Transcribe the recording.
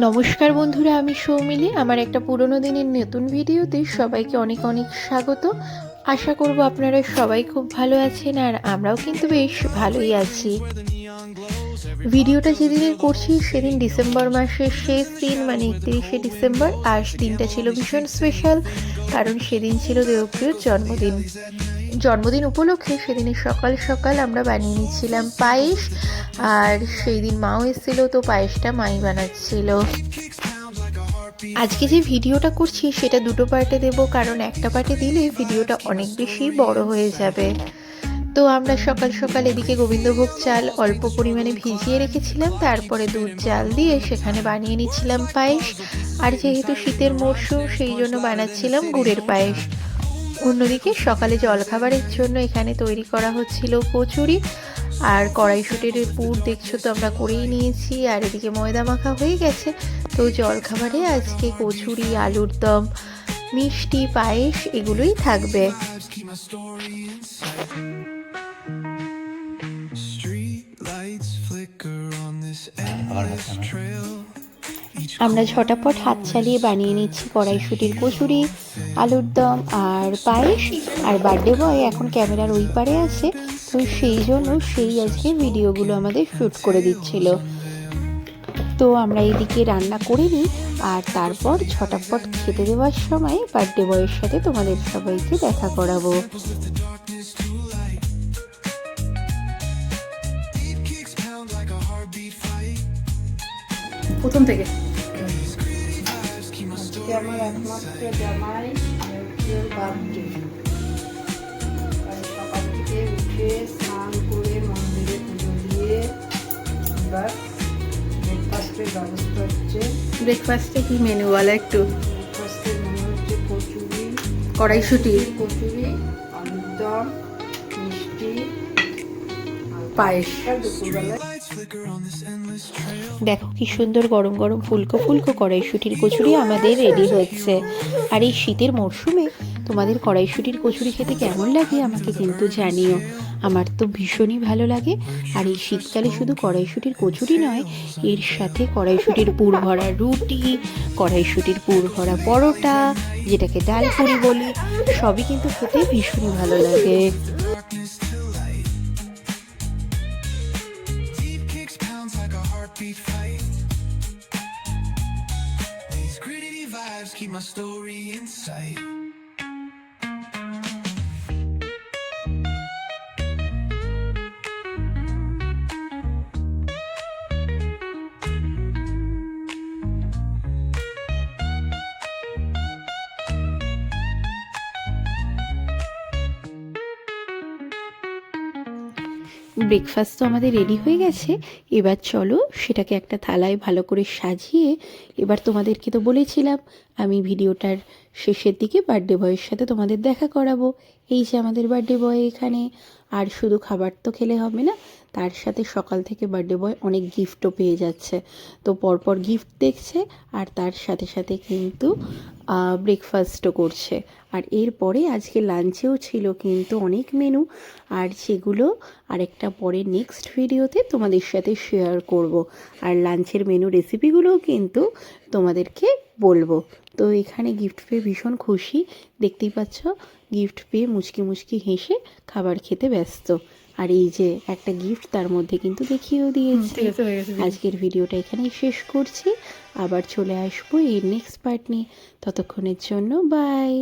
নমস্কার বন্ধুরা, আমি সৌমিলি। আমার একটা পুরনো দিনের নতুন ভিডিওতে সবাইকে অনেক অনেক স্বাগত। আশা করব আপনারা সবাই খুব ভালো আছেন, আর আমরাও কিন্তু বেশ ভালোই আছি। ভিডিওটা যেদিনের করছি সেদিন ডিসেম্বর মাসের শেষ দিন, মানে 31শে ডিসেম্বর। আর দিনটা ছিল ভীষণ স্পেশাল, কারণ সেদিন ছিল দেবপ্রিয়র জন্মদিন। জন্মদিন উপলক্ষে সেদিনে সকাল সকাল আমরা বানিয়ে নিচ্ছিলাম পায়েস, আর সেই দিন মাও এসেছিল, তো পায়েসটা মাই বানাচ্ছিল। আজকে যে ভিডিওটা করছি সেটা দুটো পার্টে দেব, কারণ একটা পার্টে দিলে ভিডিওটা অনেক বেশি বড় হয়ে যাবে। তো আমরা সকাল সকাল এদিকে গোবিন্দভোগ চাল অল্প পরিমাণে ভিজিয়ে রেখেছিলাম, তারপরে দুধ জাল দিয়ে সেখানে বানিয়ে নিচ্ছিলাম পায়েস। আর যেহেতু শীতের মরশুম, সেই জন্য বানাচ্ছিলাম গুড়ের পায়েস। অন্যদিকে সকালে জলখাবারের জন্য এখানে তৈরি করা হচ্ছিল কচুরি, আর কড়াইশুঁটির পুর দেখছো তো আমরা করেই নিয়েছি। আর এদিকে ময়দা মাখা হয়ে গেছে। তো জলখাবারে আজকে কচুরি, আলুর দম, মিষ্টি, পায়েস এগুলোই থাকবে। আমরা ঝটাপট হাত চালিয়ে বানিয়ে নিচ্ছি কড়াইশুঁটির কচুরি, আলুর দম আর পায়েস। আর বার্থডে বয় এখন ক্যামেরার ওই পারে আছে, তো সেই জন্য সেই আজকে ভিডিওগুলো আমাদের শ্যুট করে দিচ্ছিল। তো আমরা এইদিকে রান্না করে নিই, আর তারপর ঝটাপট খেতে দেওয়ার সময় বার্থডে বয়ের সাথে তোমাদের সবাইকে দেখা করাবো। প্রথম থেকে আমার একমাত্র জামাই বার্থডে। সকাল থেকে উঠে স্নান করে মন্দিরে পুজো দিয়ে এবার ব্রেকফাস্টের ব্যবস্থা হচ্ছে। ব্রেকফাস্টে কি মেনু বলা একটু? ব্রেকফাস্টের মেনু হচ্ছে কচুরি, কড়াইশুঁটি, আলুর দম, মিষ্টি, পায়েস। দুপুরবেলায় দেখো কি সুন্দর গরম গরম ফুলকো ফুলকো কড়াইশুঁটির কচুরি আমাদের রেডি হচ্ছে। আর এই শীতের মরশুমে তোমাদের কড়াইশুঁটির কচুরি খেতে কেমন লাগে আমাকে কিন্তু জানিও। আমার তো ভীষণই ভালো লাগে। আর এই শীতকালে শুধু কড়াইশুঁটির কচুরি নয়, এর সাথে কড়াইশুঁটির পুর ভরা রুটি, কড়াইশুঁটির পুর ভরা পরোটা, যেটাকে ডাল পুরি বলি, সবই কিন্তু খেতে ভীষণই ভালো লাগে। Keep my story in sight. Breakfast তো আমাদের রেডি হয়ে গেছে। এবার চলো সেটাকে একটা থালায় ভালো করে সাজিয়ে, এবার তোমাদেরকে তো বলেছিলাম আমি ভিডিওটার শেষের দিকে বার্থডে বয়ের সাথে তোমাদের দেখা করাবো। এই যে আমাদের বার্থডে বয় এখানে। আর শুধু খাবার তো খেলে হবে না, তার সাথে সকাল থেকে বার্থডে বয় অনেক গিফটও পেয়ে যাচ্ছে। তো পরপর গিফট দেখছে, আর তার সাথে সাথে কিন্তু ব্রেকফাস্টও করছে। আর এরপরে আজকে লাঞ্চেও ছিল কিন্তু অনেক মেনু, আর সেগুলো আরেকটা পরে নেক্সট ভিডিওতে তোমাদের সাথে শেয়ার করব। আর লাঞ্চের মেনু রেসিপিগুলোও কিন্তু তোমাদেরকে বলবো। তো এখানে গিফট পেয়ে ভীষণ খুশি, দেখতেই পাচ্ছ গিফট পেয়ে মুচকি মুচকি হেসে খাবার খেতে ব্যস্ত। আর এই যে একটা গিফট তার মধ্যে কিন্তু দেখিয়েও দিয়েছে। আজকের ভিডিওটা এখানেই শেষ করছি, আবার চলে আসবো এর নেক্সট পার্ট নিয়ে। ততক্ষণের জন্য বাই।